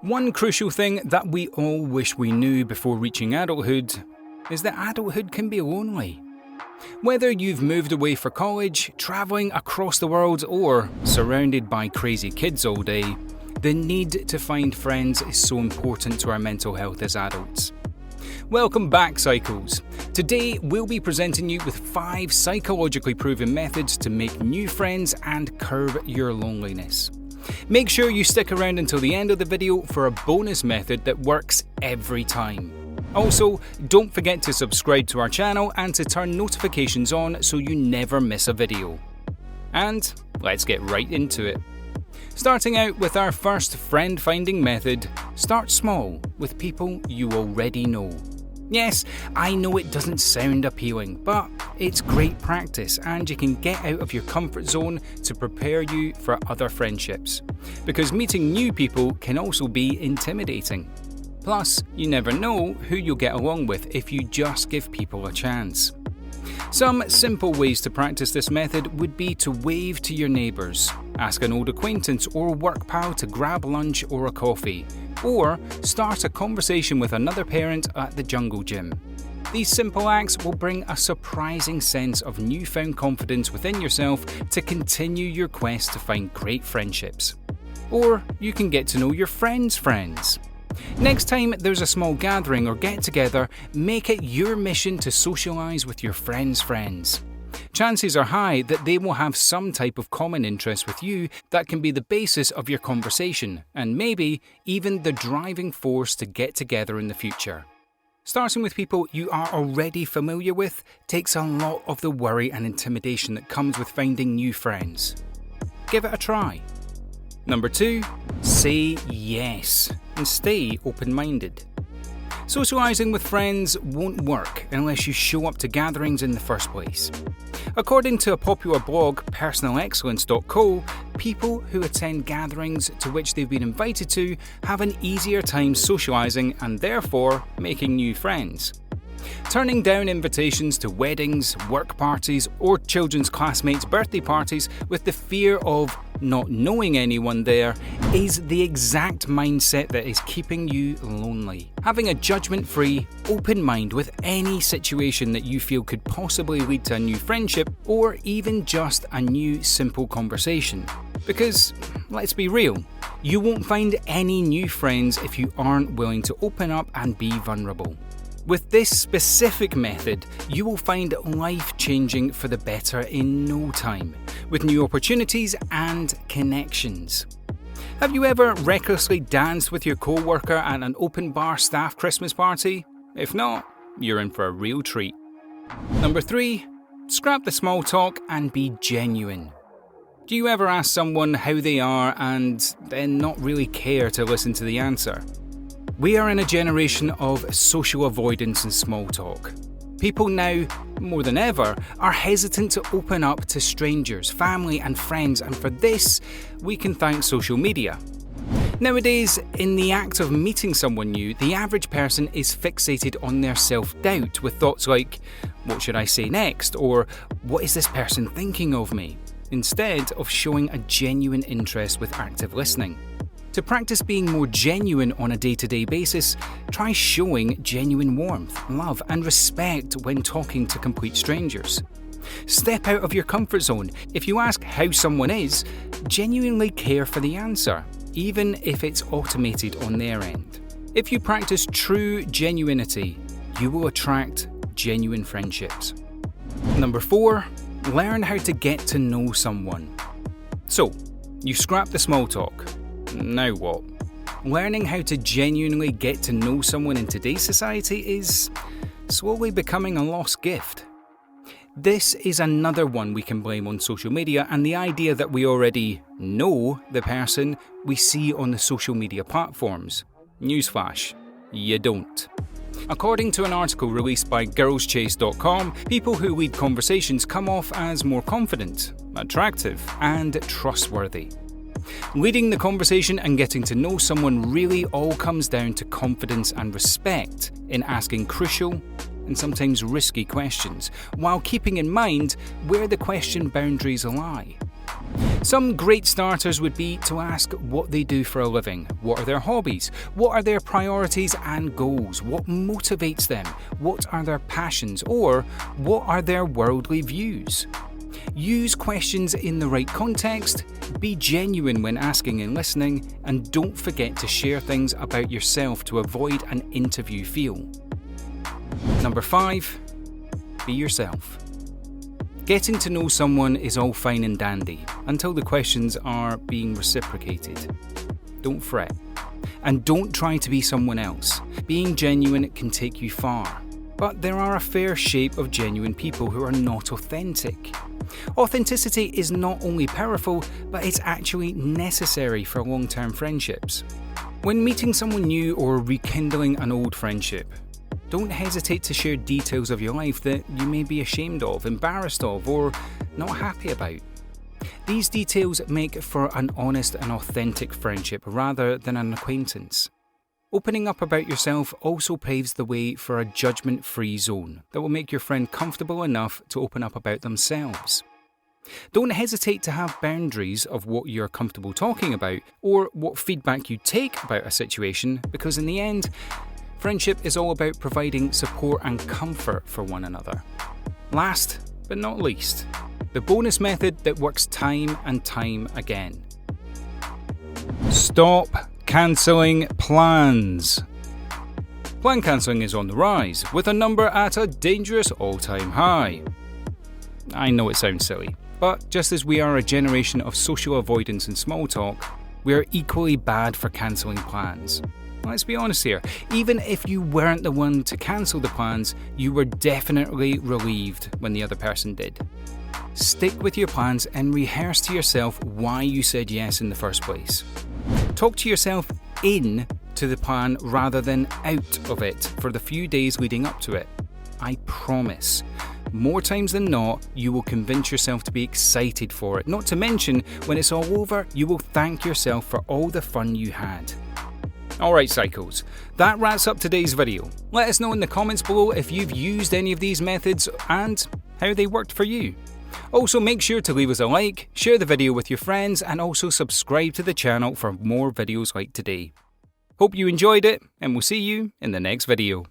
One crucial thing that we all wish we knew before reaching adulthood is that adulthood can be lonely. Whether you've moved away for college, travelling across the world, or surrounded by crazy kids all day, the need to find friends is so important to our mental health as adults. Welcome back, Cycles. Today we'll be presenting you with 5 psychologically proven methods to make new friends and curb your loneliness. Make sure you stick around until the end of the video for a bonus method that works every time. Also, don't forget to subscribe to our channel and to turn notifications on so you never miss a video. And let's get right into it. Starting out with our first friend-finding method, start small with people you already know. Yes, I know it doesn't sound appealing, but it's great practice and you can get out of your comfort zone to prepare you for other friendships. Because meeting new people can also be intimidating. Plus, you never know who you'll get along with if you just give people a chance. Some simple ways to practice this method would be to wave to your neighbours, ask an old acquaintance or work pal to grab lunch or a coffee, or start a conversation with another parent at the jungle gym. These simple acts will bring a surprising sense of newfound confidence within yourself to continue your quest to find great friendships. Or you can get to know your friends' friends. Next time there's a small gathering or get-together, make it your mission to socialise with your friends' friends. Chances are high that they will have some type of common interest with you that can be the basis of your conversation, and maybe even the driving force to get together in the future. Starting with people you are already familiar with takes a lot of the worry and intimidation that comes with finding new friends. Give it a try. Number 2, say yes and stay open-minded. Socialising with friends won't work unless you show up to gatherings in the first place. According to a popular blog, personalexcellence.co, people who attend gatherings to which they've been invited to have an easier time socialising and therefore making new friends. Turning down invitations to weddings, work parties, or children's classmates' birthday parties with the fear of not knowing anyone there is the exact mindset that is keeping you lonely. Having a judgment-free, open mind with any situation that you feel could possibly lead to a new friendship or even just a new simple conversation. Because, let's be real, you won't find any new friends if you aren't willing to open up and be vulnerable. With this specific method, you will find life changing for the better in no time, with new opportunities and connections. Have you ever recklessly danced with your co-worker at an open bar staff Christmas party? If not, you're in for a real treat. Number 3, scrap the small talk and be genuine. Do you ever ask someone how they are and then not really care to listen to the answer? We are in a generation of social avoidance and small talk. People now, more than ever, are hesitant to open up to strangers, family and friends, and for this, we can thank social media. Nowadays, in the act of meeting someone new, the average person is fixated on their self-doubt with thoughts like, what should I say next? Or, what is this person thinking of me? Instead of showing a genuine interest with active listening. To practice being more genuine on a day-to-day basis, try showing genuine warmth, love and respect when talking to complete strangers. Step out of your comfort zone. If you ask how someone is, genuinely care for the answer, even if it's automated on their end. If you practice true genuinity, you will attract genuine friendships. Number 4, learn how to get to know someone. So, you scrap the small talk. Now what? Learning how to genuinely get to know someone in today's society is slowly becoming a lost gift. This is another one we can blame on social media and the idea that we already know the person we see on the social media platforms. Newsflash, you don't. According to an article released by girlschase.com, people who lead conversations come off as more confident, attractive, and trustworthy. Leading the conversation and getting to know someone really all comes down to confidence and respect in asking crucial and sometimes risky questions, while keeping in mind where the question boundaries lie. Some great starters would be to ask what they do for a living, what are their hobbies, what are their priorities and goals, what motivates them, what are their passions, or what are their worldly views. Use questions in the right context, be genuine when asking and listening, and don't forget to share things about yourself to avoid an interview feel. Number 5, be yourself. Getting to know someone is all fine and dandy until the questions are being reciprocated. Don't fret. And don't try to be someone else. Being genuine can take you far. But there are a fair shape of genuine people who are not authentic. Authenticity is not only powerful, but it's actually necessary for long-term friendships. When meeting someone new or rekindling an old friendship, don't hesitate to share details of your life that you may be ashamed of, embarrassed of, or not happy about. These details make for an honest and authentic friendship rather than an acquaintance. Opening up about yourself also paves the way for a judgment-free zone that will make your friend comfortable enough to open up about themselves. Don't hesitate to have boundaries of what you're comfortable talking about or what feedback you take about a situation, because in the end, friendship is all about providing support and comfort for one another. Last but not least, the bonus method that works time and time again. Stop cancelling plans. Plan cancelling is on the rise, with a number at a dangerous all-time high. I know it sounds silly, but just as we are a generation of social avoidance and small talk, we are equally bad for cancelling plans. Let's be honest here, even if you weren't the one to cancel the plans, you were definitely relieved when the other person did. Stick with your plans and rehearse to yourself why you said yes in the first place. Talk to yourself in to the plan rather than out of it for the few days leading up to it. I promise, more times than not, you will convince yourself to be excited for it. Not to mention, when it's all over, you will thank yourself for all the fun you had. Alright Psychos, that wraps up today's video. Let us know in the comments below if you've used any of these methods and how they worked for you. Also make sure to leave us a like, share the video with your friends, and also subscribe to the channel for more videos like today. Hope you enjoyed it, and we'll see you in the next video.